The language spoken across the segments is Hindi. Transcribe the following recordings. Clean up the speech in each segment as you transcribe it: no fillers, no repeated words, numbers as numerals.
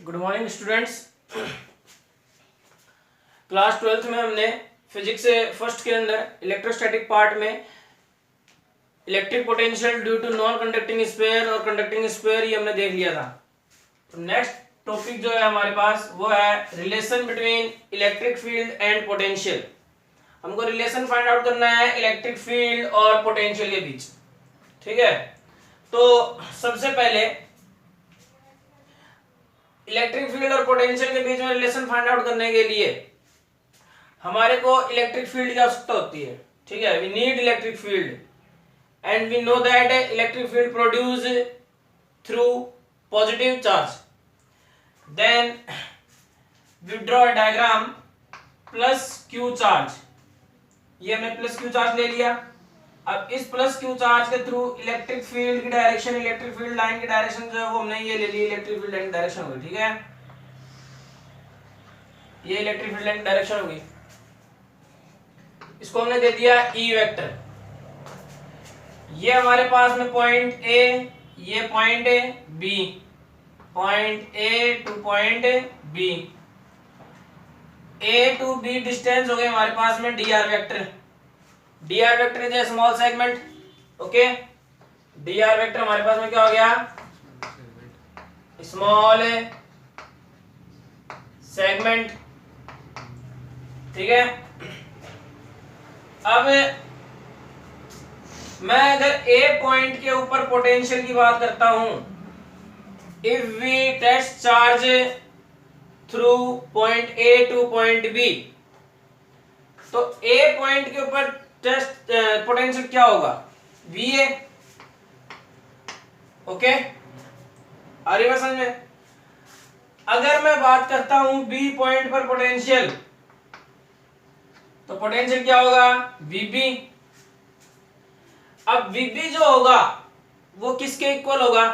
Good morning students. Class 12th में हमने फिजिक्स फर्स्ट के अंदर इलेक्ट्रोस्टैटिक पार्ट में electric potential due to non conducting sphere और कंडक्टिंग स्फीयर ये हमने देख लिया था। तो नेक्स्ट टॉपिक जो है हमारे पास वो है relation between electric field and potential. हमको रिलेशन फाइंड आउट करना है इलेक्ट्रिक फील्ड और पोटेंशियल के बीच। ठीक है, तो सबसे पहले इलेक्ट्रिक फील्ड और पोटेंशियल के बीच में रिलेशन फाइंड आउट करने के लिए हमारे को इलेक्ट्रिक फील्ड की आवश्यकता होती है। ठीक है, we need electric field and we know that electric field produce through positive charge. Then we draw a diagram plus Q charge. ये हमने प्लस क्यू चार्ज ले लिया। अब इस प्लस क्यू चार्ज के थ्रू इलेक्ट्रिक फील्ड की डायरेक्शन, इलेक्ट्रिक फील्ड लाइन की डायरेक्शन जो है वो हमने ये ले ली, इलेक्ट्रिक फील्ड लाइन की डायरेक्शन होगी। ठीक है, ये इलेक्ट्रिक फील्ड लाइन की डायरेक्शन होगी। इसको हमने दे दिया ई वेक्टर। ये हमारे पास में पॉइंट ए, ये point A B, point A to point B, A to B distance हो गए हमारे पास में D R vector. D R vector is a small segment. Okay, D R vector हमारे पास में क्या हो गया? Small segment. ठीक है, अब मैं अगर ए पॉइंट के ऊपर पोटेंशियल की बात करता हूं, if we test charge through point A to point B, तो ए पॉइंट के ऊपर टेस्ट पोटेंशियल क्या होगा? V A. ओके, आ रही बात समझ में? अगर मैं बात करता हूं बी पॉइंट पर पोटेंशियल, तो पोटेंशियल क्या होगा? वीबी। अब वीबी जो होगा वो किसके इक्वल होगा?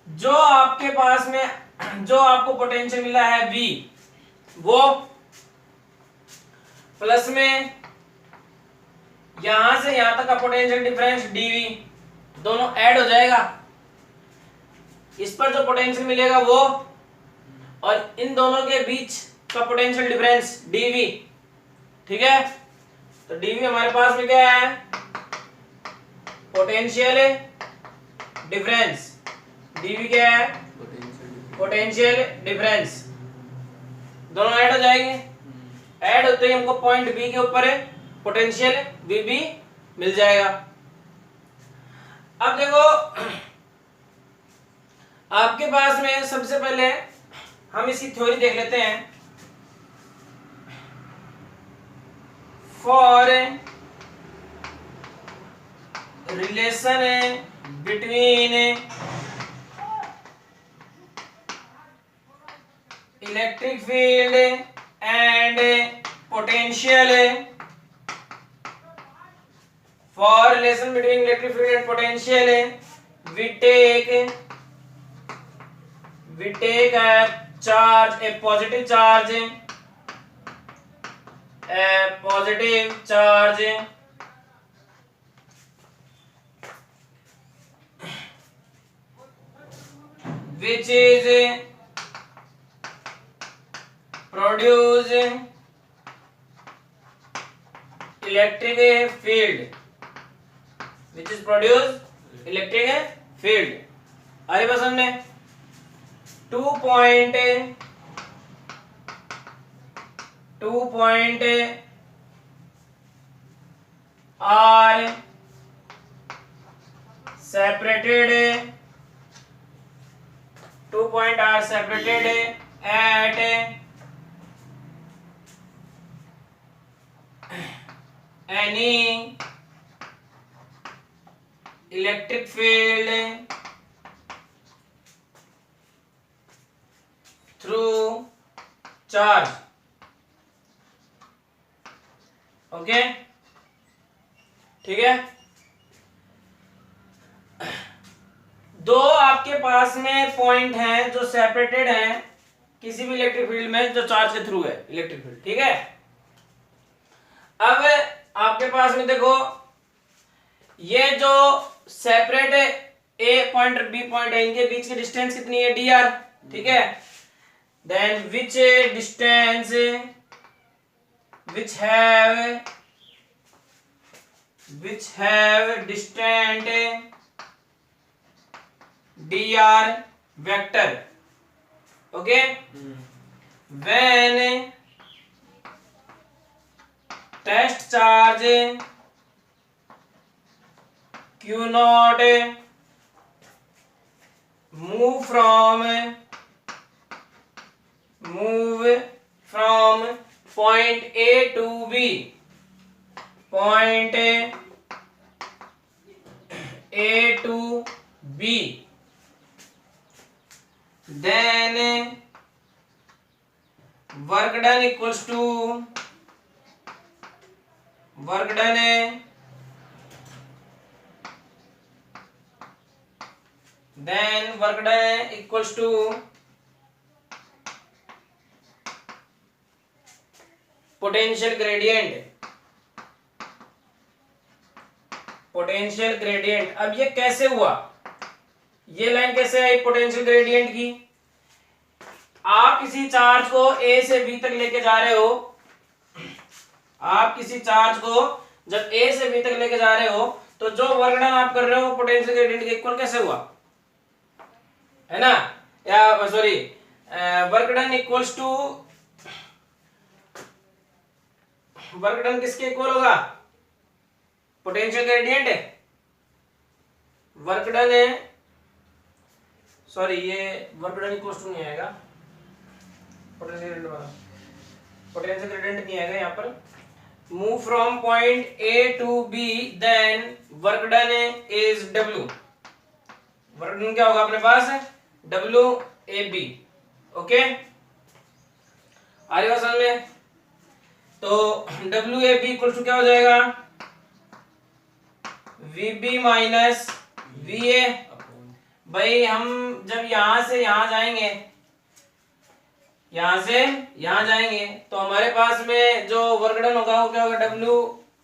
जो आपके पास में जो आपको पोटेंशियल मिला है वी, वो प्लस में यहां से यहां तक का पोटेंशियल डिफरेंस डीवी, दोनों ऐड हो जाएगा। इस पर जो पोटेंशियल मिलेगा वो, और इन दोनों के बीच का पोटेंशियल डिफरेंस डीवी। ठीक है, तो डीवी हमारे पास में क्या है? Potential difference. डीवी क्या है? Potential difference. दोनों ऐड हो जाएंगे। ऐड होते ही हमको पॉइंट बी के ऊपर पोटेंशियल वीबी मिल जाएगा। अब देखो, आपके पास में सबसे पहले हम इसकी थ्योरी देख लेते हैं। For relation between electric field and potential, for relation between electric field and potential we take a charge, a positive charge, which is produce electric field, which is produce electric field। अरे बस हमने 2 point are separated, 2 point are separated at any electric field through charge। Okay, ठीक है। दो आपके पास में पॉइंट हैं जो सेपरेटेड हैं किसी भी इलेक्ट्रिक फील्ड में, जो चार्ज के थ्रू है इलेक्ट्रिक फील्ड। ठीक है, अब आपके पास में देखो, ये जो सेपरेट ए पॉइंट और बी पॉइंट है, इनके बीच की डिस्टेंस कितनी है? D R. ठीक है। Then which distance which have distant dr vector, okay, when test charge q naught move from point A to B, point A to B, then work done equals to potential gradient. अब ये कैसे हुआ, ये लाइन कैसे आई पोटेंशियल ग्रेडियंट की? आप किसी चार्ज को A से B तक लेके जा रहे हो, आप किसी चार्ज को जब A से B तक लेके जा रहे हो तो जो वर्क डन आप कर रहे हो पोटेंशियल ग्रेडियंट के इक्वल कैसे हुआ, है ना? या sorry, work done equals to, work done किसके इक्वल होगा? पोटेंशियल ग्रेडियंट है, वर्क डन है, सॉरी ये वर्क डन इक्वल्स टू नहीं आएगा, पोटेंशियल ग्रेडियंट नहीं आएगा यहाँ पर। Move from point A to B, then work done is W, work done क्या होगा अपने पास? WAB, ओके, आ रही बात समझ में? तो WAB इक्वल टू क्या हो जाएगा? VB minus VA। भाई हम जब यहां से यहां जाएंगे, यहां से यहां जाएंगे तो हमारे पास में जो वर्क डन होगा वो क्या होगा?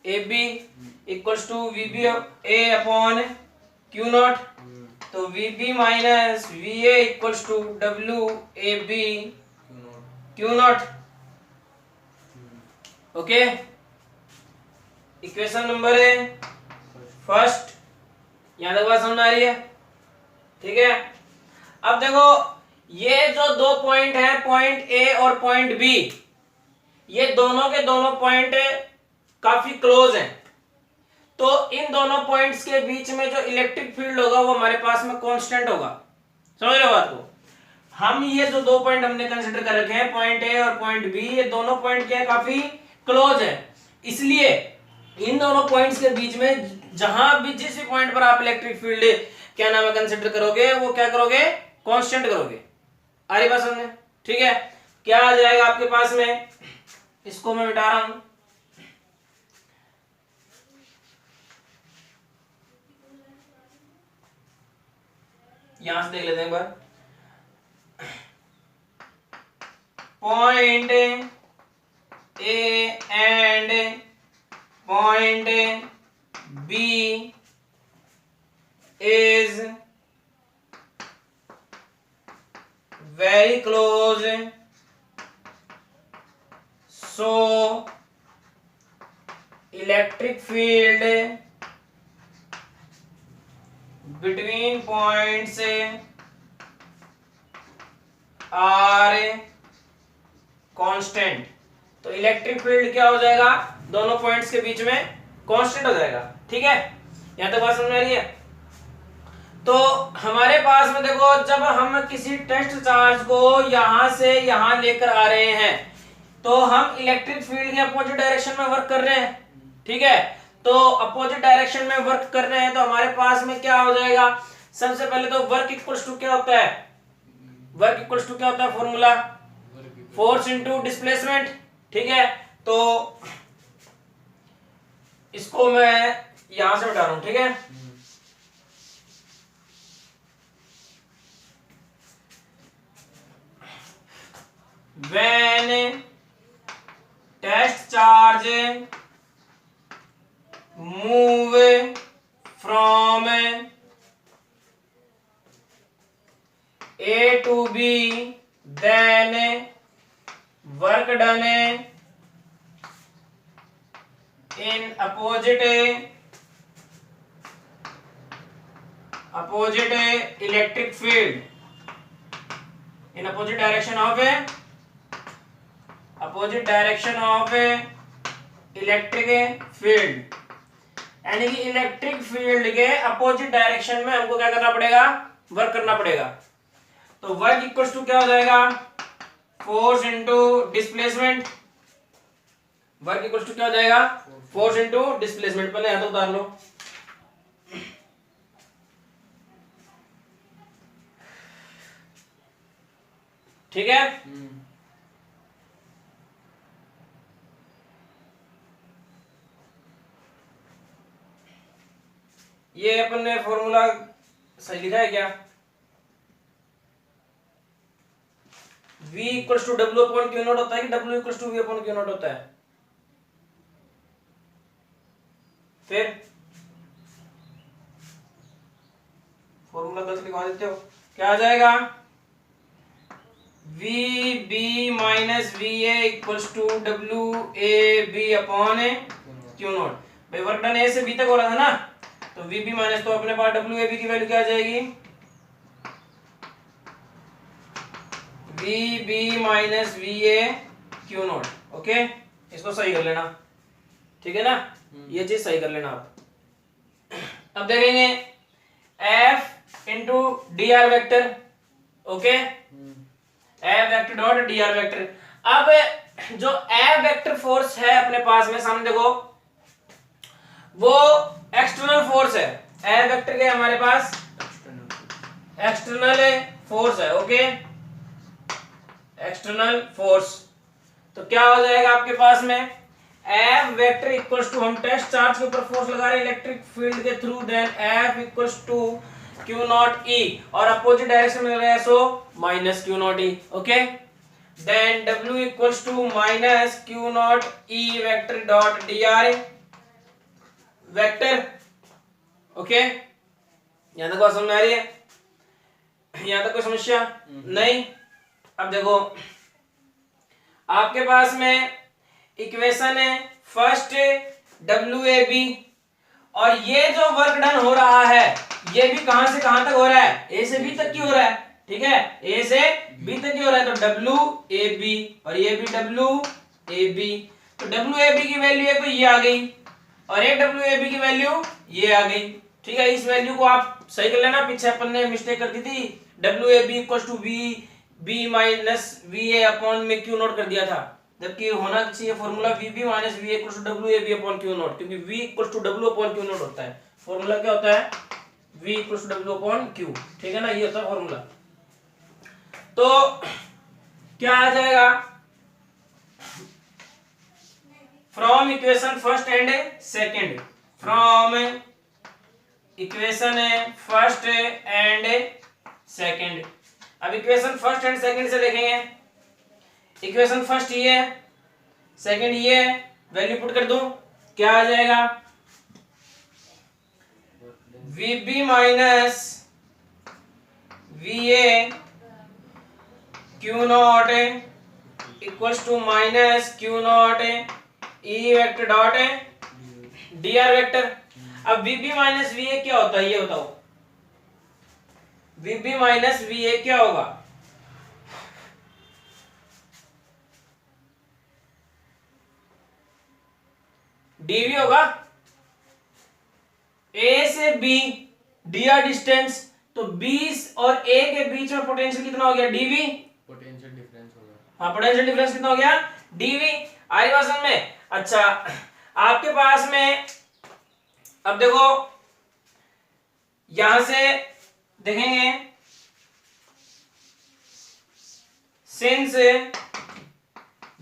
WAB equals to VBA upon Q naught, तो VB minus VA equals to WAB Q naught, okay. Equation number first, यहां तक बात समझ आ रही है? ठीक है। अब देखो ये जो दो पॉइंट है, पॉइंट A और पॉइंट B, ये दोनों के दोनों पॉइंट काफी क्लोज हैं, तो इन दोनों पॉइंट्स के बीच में जो इलेक्ट्रिक फील्ड होगा वो हमारे पास में कांस्टेंट होगा। समझ रहे हो बात को? हम ये जो दो पॉइंट हमने कंसीडर कर रखे हैं, पॉइंट A और पॉइंट B, ये दोनों पॉइंट क्या है? काफी क्लोज है, इसलिए इन दोनों पॉइंट्स के बीच में जहां भी जिस भी पॉइंट पर आप इलेक्ट्रिक फील्ड क्या नाम है कंसीडर करोगे, वो क्या करोगे? कांस्टेंट करोगे। आ रही बात समझ में? ठीक है। क्या आ जाएगा आपके पास में? इसको मैं मिटा रहा हूं, यहां से देख लेते हैं एक बार। Point A and point B is very close, so electric field between points are constant। तो इलेक्ट्रिक फील्ड क्या हो जाएगा? दोनों पॉइंट्स के बीच में कांस्टेंट हो जाएगा। ठीक है, यहां तक बात समझ में आ रही है? तो हमारे पास में देखो, जब हम किसी टेस्ट चार्ज को यहां से यहां लेकर आ रहे हैं तो हम इलेक्ट्रिक फील्ड के अपोजिट डायरेक्शन में वर्क कर रहे हैं। ठीक है, तो अपोजिट डायरेक्शन में वर्क कर रहे हैं तो हमारे पास में क्या हो जाएगा? सबसे पहले तो वर्क इक्वल्स टू क्या होता है? वर्क इक्वल्स टू क्या होता है? Formula force into displacement. ठीक है, तो इसको मैं यहां से मिटा रहा हूं। ठीक है, when test charge move from A to B then work done in opposite electric field in opposite direction of electric field, यानी कि इलेक्ट्रिक फील्ड के अपोजिट डायरेक्शन में हमको क्या करना पड़ेगा, वर्क करना पड़ेगा। तो वर्क इक्वल्स टू क्या हो जाएगा, force into displacement. Work equals to क्या हो जाएगा, फोर्स इनटू डिस्प्लेसमेंट। पहले यहां तो उतार लो। ठीक है, ये अपन ने फॉर्मूला सही लिखा है क्या, V equals to W upon Q naught होता है कि W equals to V upon Q naught होता है। फिर फॉर्मूला गलत लिखवा देते हो, क्या आ जाएगा, VB minus VA equals to WAB upon Q naught. भाई वर्क डन A से B तक हो रहा था ना, तो VB माइनस, तो अपने पास WAB की वैल्यू क्या आ जाएगी, VB minus VA Q not. Okay, इसको सही कर लेना, ठीक है ना, ये चीज सही कर लेना आप। अब देखेंगे F into D R vector. Okay, F vector dot D R vector. अब जो F वेक्टर फोर्स है अपने पास में, सामने देखो, वो एक्सटर्नल फोर्स है। F वेक्टर के हमारे पास एक्सटर्नल फोर्स है। ओके, एक्सटर्नल फोर्स, तो क्या हो जाएगा आपके पास में, F वेक्टर इक्वल्स टू, हम टेस्ट चार्ज के ऊपर फोर्स लगा रहे हैं इलेक्ट्रिक फील्ड के through, then F equals to Q naught E, और अपोजिट डायरेक्शन में लगाया so minus Q naught E. Okay, then W equals to minus Q naught E vector dot D R vector. Okay, यहां तक बात समझ में आ रही है, यहां तक कोई समस्या नहीं। अब देखो आपके पास में इक्वेशन है फर्स्ट WAB, और ये जो वर्क डन हो रहा है ये भी कहां से कहां तक हो रहा है, A से B तक की हो रहा है। ठीक है, A से B तक की हो रहा है, तो WAB, और ये भी WAB। तो WAB की वैल्यू है तो ये आ गई, और एक WAB की वैल्यू ये आ गई। ठीक है, इस वैल्यू को आप सही कर लेना, पीछे अपन ने मिस्टेक कर दी थी, WAB equals to B minus VA upon में क्यू नॉट कर दिया था, जबकि होना चाहिए formula VB minus VA equals to WAB upon Q naught, क्योंकि V equals to W upon Q naught होता है। फॉर्मूला क्या होता है, V equals to W upon Q। ठीक है ना, ये होता है फॉर्मूला। तो क्या आ जाएगा, from equation first and second, from equation first and second. अब इक्वेशन फर्स्ट एंड सेकंड से देखेंगे, इक्वेशन फर्स्ट ये है, सेकंड ये है, वैल्यू पुट कर दो, क्या आ जाएगा, VB minus VA Q naught equals to minus Q naught E vector dot D R vector. अब VB माइनस VA क्या होता है ये बताओ, VB माइनस VA क्या होगा, DV होगा, A से B dr डिस्टेंस, तो 20 और A के बीच में पोटेंशियल कितना हो गया, DV, पोटेंशियल डिफरेंस होगा। हाँ, पोटेंशियल डिफरेंस कितना हो गया, DV। आई बात समझ में। अच्छा, आपके पास में अब देखो यहां से देखेंगे, since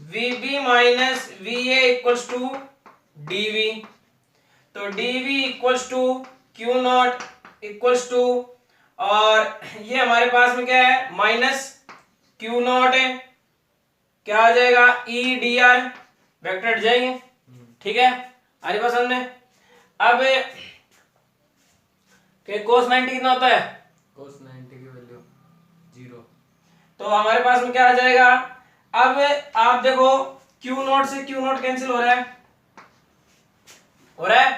VB minus VA equals to DV, तो DV equals to Q naught equals to, और ये हमारे पास में क्या है, माइनस क्यू नॉट है, क्या आ जाएगा, ई डी आर वेक्टर हट जाएंगे। ठीक है, आगे बात समझ में। अब के cos 90 कितना होता है, cos 90 की वैल्यू 0, तो हमारे पास में क्या आ जाएगा, अब आप देखो क्यू नॉट से क्यू नॉट कैंसिल हो रहा है,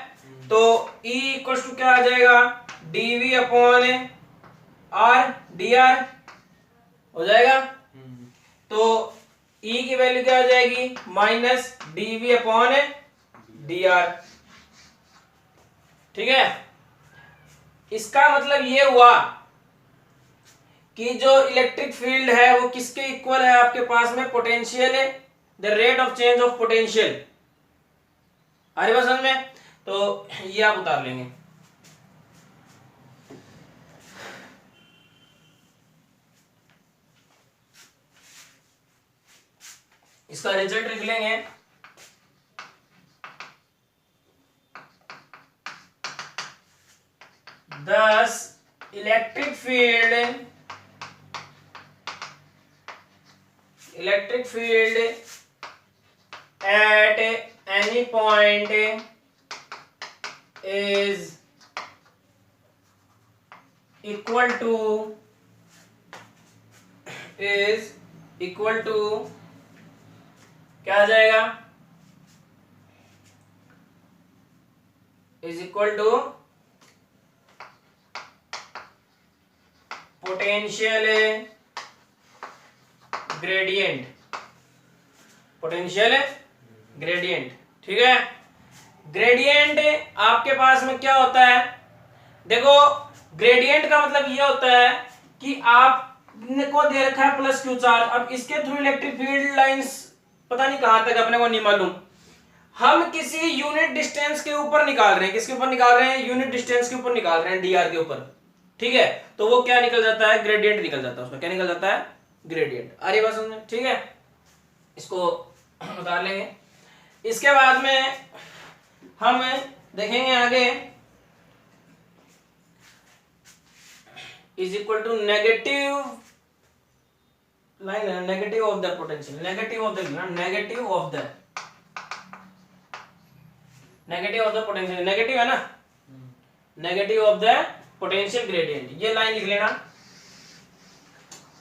तो E इक्वल टू क्या आ जाएगा, dv अपॉन r dr हो जाएगा। तो E की वैल्यू क्या आ जाएगी, माइनस dv अपॉन dr। ठीक है, इसका मतलब ये हुआ कि जो इलेक्ट्रिक फील्ड है वो किसके इक्वल है, आपके पास में पोटेंशियल है, the rate of change of potential. आ रही बात समझ में, तो ये आप उतार लेंगे। इसका रिजल्ट लिख लेंगे, thus electric field at any point is equal to क्या आ जाएगा, is equal to potential gradient, potential gradient. ठीक है, ग्रेडियंट आपके पास में क्या होता है, देखो ग्रेडियंट का मतलब ये होता है कि आपको दे रखा है प्लस क्यू चार्ज, अब इसके थ्रू इलेक्ट्रिक फील्ड लाइंस पता नहीं कहां तक, अपने को नहीं मालूम, हम किसी यूनिट डिस्टेंस के ऊपर निकाल रहे हैं, किसके ऊपर निकाल रहे हैं, यूनिट डिस्टेंस के ऊपर निकाल रहे हैं, dr के ऊपर। ठीक है, तो वो क्या निकल जाता है, ग्रेडियंट निकल जाता है, उसमें क्या निकल जाता है, ग्रेडियंट। आ रही बात समझ में, ठीक है, इसको उतार लेंगे। इसके बाद में हम देखेंगे आगे, is equal to negative line, negative of the potential, negative of the potential, negative है ना, negative of the potential gradient, ये लाइन लिख लेना।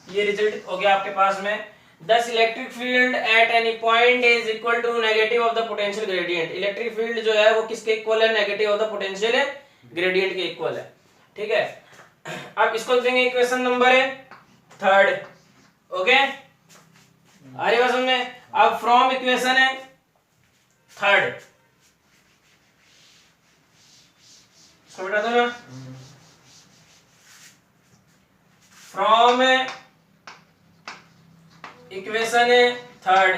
ये रिजल्ट हो गया आपके पास में, thus electric field at any point is equal to negative of the potential gradient. Electric field जो है वो किसके इक्वल है, negative of the potential gradient के इक्वल है। ठीक है, अब इसको देंगे इक्वेशन नंबर 3। ओके, आ रही बात समझ में। अब फ्रॉम इक्वेशन 3 इसको बेटा दो ना, फ्रॉम इक्वेशन 3,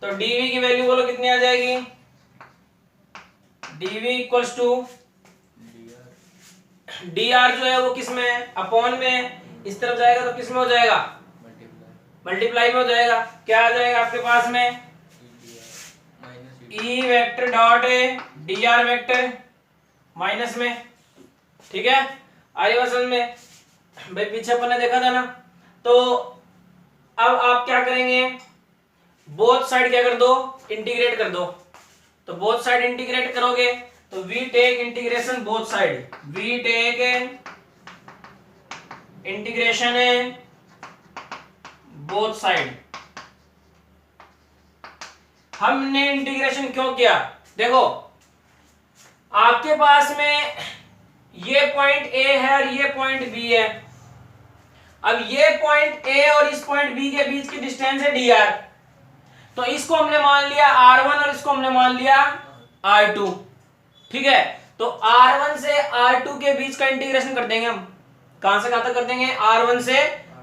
तो dv की वैल्यू बोलो कितनी आ जाएगी, dv इक्वल्स टू dr जो है वो किस में, अपॉन में, इस तरफ जाएगा तो किस में हो जाएगा, मल्टीप्लाई में हो जाएगा। क्या आ जाएगा आपके पास में, E vector dot dr vector minus में। ठीक है, आई वसन में भाई पीछे अपन ने देखा था ना, तो अब आप क्या करेंगे, बोथ साइड क्या कर दो, इंटीग्रेट कर दो। तो बोथ साइड इंटीग्रेट करोगे तो we take integration both side, we take integration both side. हमने इंटीग्रेशन क्यों किया, देखो आपके पास में ये पॉइंट ए है और ये पॉइंट बी है। अब ये पॉइंट ए और इस पॉइंट बी के बीच की डिस्टेंस है dr, तो इसको हमने मान लिया r1 और इसको हमने मान लिया r2। ठीक है, तो r1 से r2 के बीच का इंटीग्रेशन कर देंगे हम, कहां से कहां तक कर देंगे, r1 से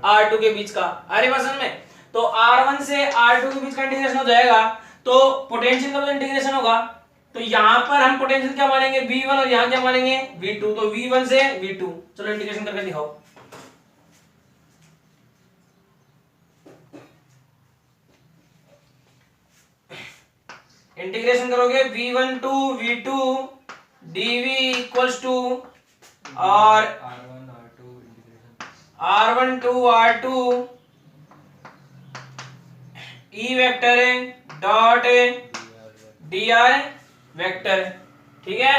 r2 के बीच का। अरे बसन में, तो r1 से r2 के बीच का इंटीग्रेशन हो जाएगा तो पोटेंशियल का इंटीग्रेशन होगा, तो यहां पर हम पोटेंशियल क्या मानेंगे, v1, और यहां क्या मानेंगे, v2, तो v1 से v2। चलो इंटीग्रेशन करके दिखाओ, इंटीग्रेशन करोगे v1 to v2 dv equals to और r1 to r2 e vector dot dr vector. ठीक है,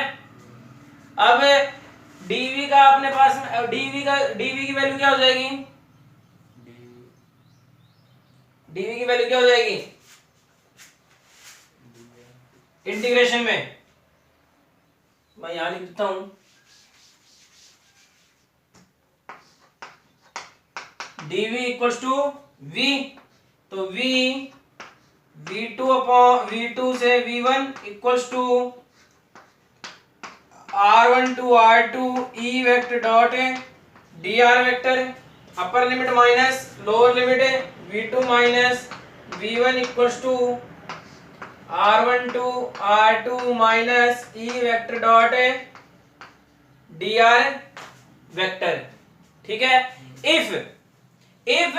अब dv का अपने पास में, dv की वैल्यू क्या हो जाएगी, डीवी की वैल्यू क्या हो जाएगी इंटीग्रेशन में, मैं यहां लिख देता हूं dv इक्वल्स टू v, तो v2 से v1 equals to r1 to r2 e vector dot dr vector, upper limit minus lower limit v2 minus v1 equals to r1 to r2 minus e vector dot dr vector. ठीक है, if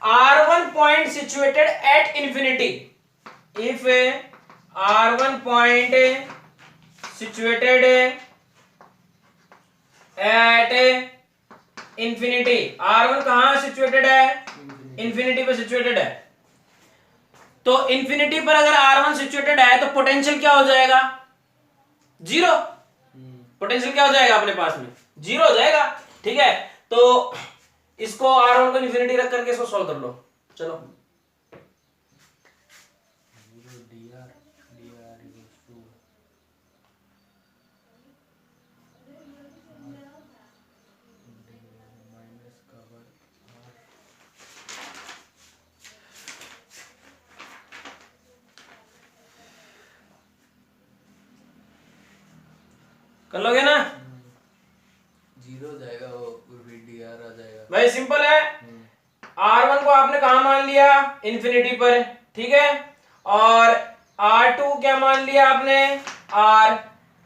r1 point situated at infinity, if r1 point situated at infinity, r1 कहां सिचुएटेड है इंफिनिटी पे सिचुएटेड है, तो इंफिनिटी पर अगर r1 सिचुएटेड है तो पोटेंशियल क्या हो जाएगा जीरो, पोटेंशियल क्या हो जाएगा अपने पास में जीरो हो जाएगा। ठीक है, तो इसको r1 को इंफिनिटी रख करके इसको सॉल्व कर लो। चलो कर लोगे ना, जीरो हो जाएगा, वो dr आ जाएगा। भाई सिंपल है, r1 को आपने कहा मान लिया इंफिनिटी पर, ठीक है, और r2 क्या मान लिया आपने r,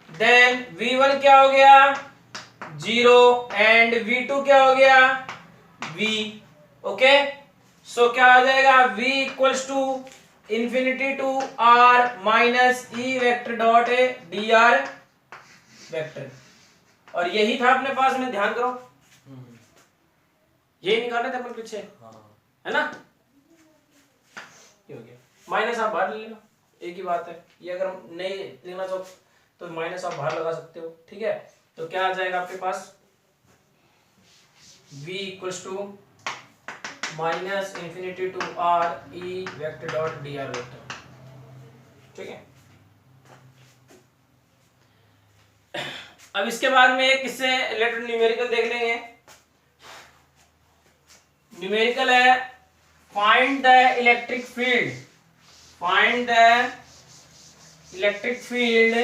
देन v1 क्या हो गया जीरो एंड v2 क्या हो गया v। ओके, सो क्या आ जाएगा v equals to infinity to r minus E vector dot dr vector, और यही था अपने पास में, ध्यान करो यही निकालना था अपन पीछे, है ना, ये हो गया, माइनस आप बाहर ले लेना, एक ही बात है, ये अगर नहीं लेना तो माइनस आप बाहर लगा सकते हो। ठीक है, तो क्या आ जाएगा आपके पास v equals to minus infinity to r e vector dot dr vector. ठीक है, अब इसके बाद में एक इससे रिलेटेड न्यूमेरिकल देख लेंगे। न्यूमेरिकल है find the electric field, find the electric field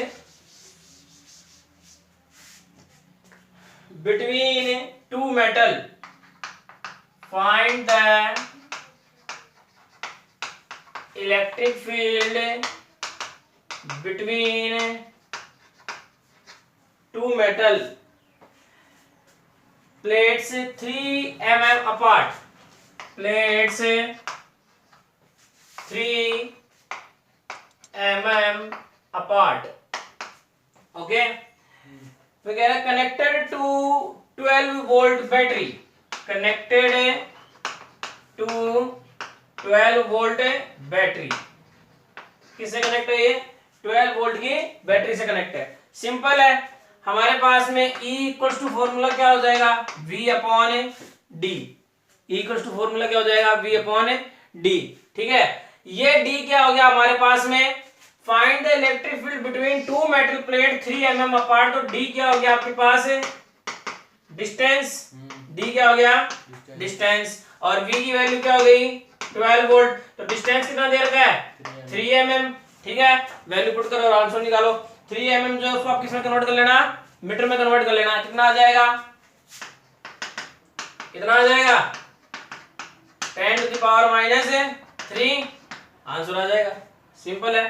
between two metal, find the electric field between two metal plates 3 mm apart, plates 3 mm apart। Okay, तो कह रहा है connected to 12 volt battery, connected to 12 volt battery, किससे कनेक्ट है ये 12 वोल्ट की बैटरी से कनेक्ट है। सिंपल है, हमारे पास में E इक्वल्स टू फॉर्मूला क्या हो जाएगा V upon D, E equals to formula क्या हो जाएगा V अपॉन D। ठीक है, ये D क्या हो गया हमारे पास में, find the electric field between two metal plate 3 mm apart, तो D क्या हो गया आपके पास डिस्टेंस, D क्या हो गया डिस्टेंस, और V की वैल्यू क्या हो गई 12 वोल्ट, तो डिस्टेंस कितना दे रखा है 3 mm। ठीक है, वैल्यू पुट करो और आंसर निकालो। 3 mm जो है उसको आप किस में कन्वर्ट कर लेना, मीटर में कन्वर्ट कर लेना, कितना आ जाएगा, कितना आ जाएगा 10 to the power minus 3, answer आ जाएगा। सिंपल है,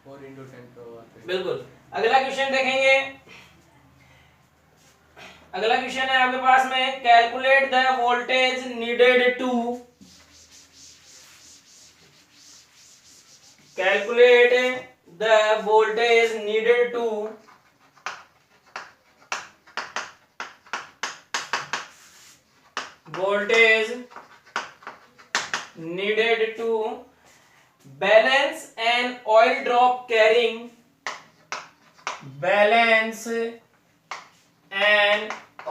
4 × 10⁻³ बिल्कुल। अगला क्वेश्चन देखेंगे, अगला क्वेश्चन है आपके पास में calculate the voltage needed to, calculate the voltage needed to balance an oil drop carrying, balance an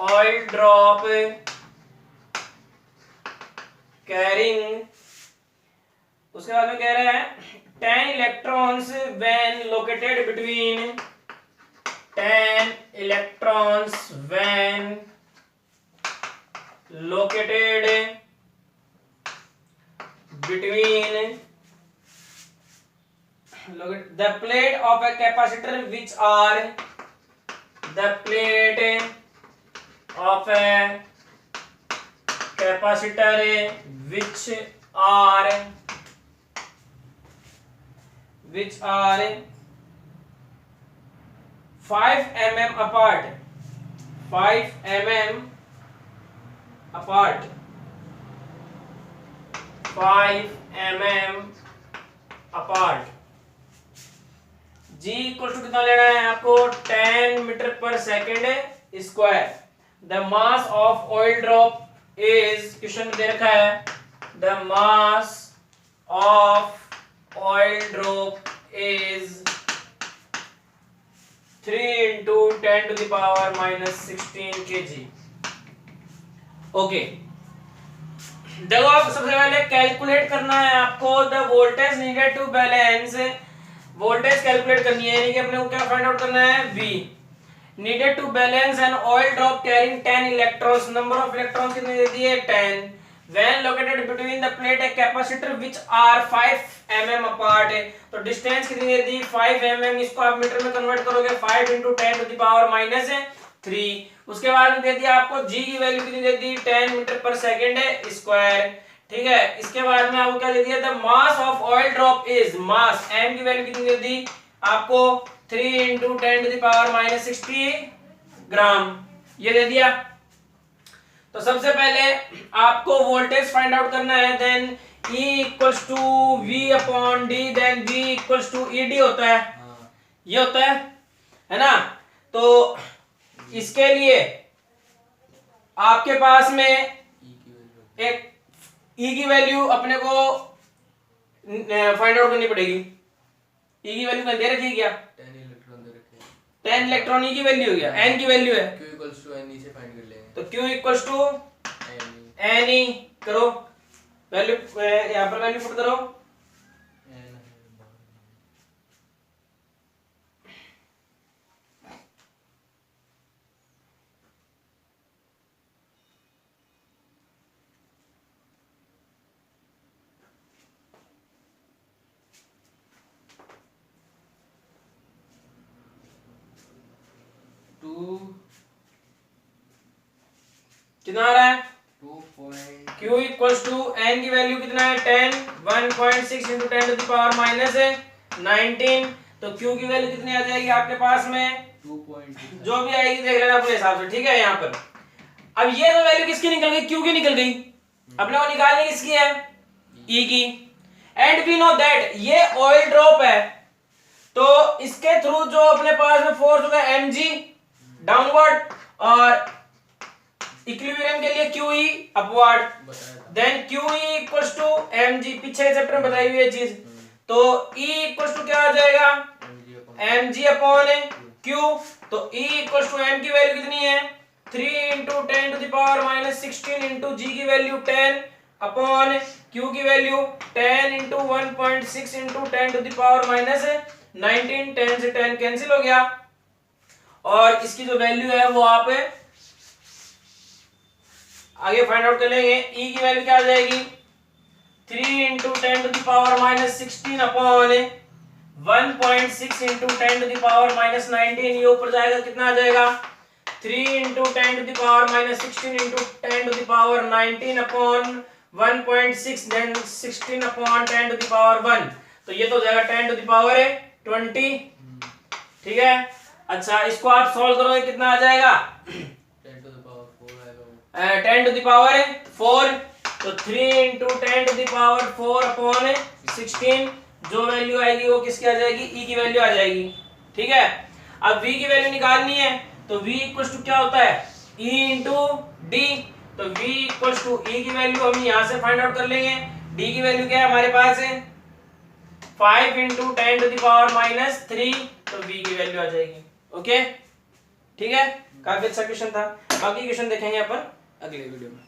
oil drop carrying उसके बाद में कह रहे हैं 10 electrons when located between 10 electrons when located between the plate of a capacitor which are the plate of a capacitor which are 5 mm apart 5 mm apart 5 mm apart G equal to कितना लेना है आपको 10 metre per second square the mass of oil drop is question दे रखा है the mass of oil drop is 3 into 10 to the power minus 16 kg okay देखो आप सबसे पहले कैलकुलेट करना है आपको the voltage needed to balance voltage calculate करनी है यानी कि अपने को क्या फाइंड आउट करना है V needed to balance an oil drop carrying 10 electrons number of electrons कितने दे दिए 10 when located between the plate a capacitor which are 5 mm apart तो डिस्टेंस कितनी दे दी 5 mm इसको आप मीटर में कन्वर्ट करोगे 5 into 10 to the power minus 3 उसके बाद में दे दिया आपको G की वैल्यू कितनी दे दी 10 मीटर पर सेकेंड स्क्वायर ठीक है इसके बाद में आपको क्या दे दिया the mass of oil drop is mass m की वैल्यू कितनी दे दी आपको 3 into 10 to the power minus 60 ग्राम ये दे दिया तो सबसे पहले आपको वोल्टेज फाइंड आउट करना है then E equals to V upon D then V equals to ED होता है ये होता है ना तो इसके लिए आपके पास में एक E की वैल्यू अपने को फाइंड आउट करनी पड़ेगी E की वैल्यू दे रखी है क्या 10 इलेक्ट्रॉन दे रखे 10 इलेक्ट्रॉन E की वैल्यू हो गया N की वैल्यू है Q equals to N से फाइंड कर लेंगे तो Q equals to N करो वैल्यू यहाँ पर वैल्यू पुट करो कितना आ रहा है 2. Q इक्वल्स टू N की वैल्यू कितना है 10 1.6 into 10 to the power minus 19 तो Q की वैल्यू कितनी आ जाएगी आपके पास में 2.2 जो भी आएगी देख लेना अपने हिसाब से ठीक है यहाँ पर अब ये तो वैल्यू किसकी निकल गई Q की निकल गई अपने को निकालनी किसकी है E की एंड वी नो दैट ये ऑयल ड्रॉप है तो इसके थ्रू जो अपने पास में फोर्स होगा mg डाउनवर्ड और इक्विलिब्रियम के लिए QE upward then QE equals to mg पीछे चैप्टर में बताई हुई है चीज तो E इक्वल्स टू क्या आ जाएगा mg अपॉन q तो E इक्वल्स टू m की वैल्यू कितनी है 3 into 10 to the power minus 16 into g की वैल्यू 10 अपॉन q की value 10 into 1.6 into 10 to the power minus 19 10 से 10 कैंसिल हो गया और इसकी जो वैल्यू है वो आप आगे फाइंड आउट कर लेंगे E की वैल्यू क्या आ जाएगी 3 into 10 to the power minus 16 upon 1.6 into 10 to the power minus 19 ये ऊपर जाएगा कितना आ जाएगा 3 into 10 to the power minus 16 into 10 to the power 19 upon 1.6 then 16 upon 10 to the power 1 तो ये तो हो जाएगा 10 to the power 20 ठीक है अच्छा इसको आप सॉल्व करोगे कितना आ जाएगा 10 to the power 4 आएगा 10 to the power 4 तो 3 into 10 to the power 4 upon 16 जो वैल्यू आएगी वो किसकी आ जाएगी E की वैल्यू आ जाएगी ठीक है अब V की वैल्यू निकालनी है तो V इक्वल्स टू क्या होता है E into D तो V इक्वल्स टू E की वैल्यू हम यहाँ से फाइंड आउट कर लेंगे D की वैल्यू क्या है हमारे पास है 5 into 10 to the power minus 3 तो V की वैल्यू आ जाएगी ओके ठीक है काफी अच्छा क्वेश्चन था बाकी क्वेश्चन देखेंगे अपन अगले वीडियो में।